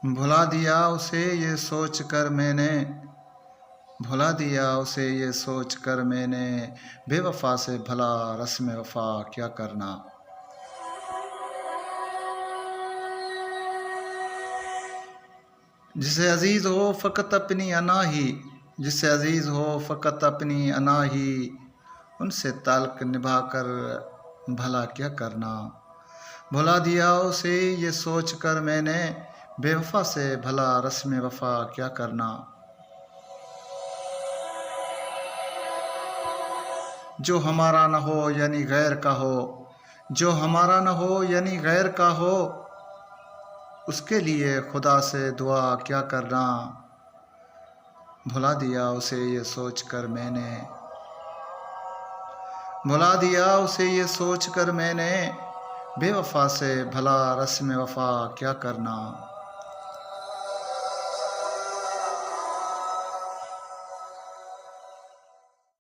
भुला दिया उसे ये सोच कर मैंने, भुला दिया उसे ये सोच कर मैंने, बेवफा से भला रस्म वफा क्या करना। जिसे अजीज़ हो फ़कत अपनी अना ही, जिसे अजीज़ हो फ़कत अपनी अना ही, उनसे ताल्लुक़ निभा कर भला क्या करना। भुला दिया उसे ये सोच कर मैंने, बेवफा से भला रस्म वफा क्या करना। जो हमारा न हो यानी गैर का हो, जो हमारा न हो यानी गैर का हो, उसके लिए खुदा से दुआ क्या करना। भुला दिया उसे ये सोच कर मैंने, भुला दिया उसे ये सोच कर मैंने, बेवफा से भला रस्म वफा क्या करना।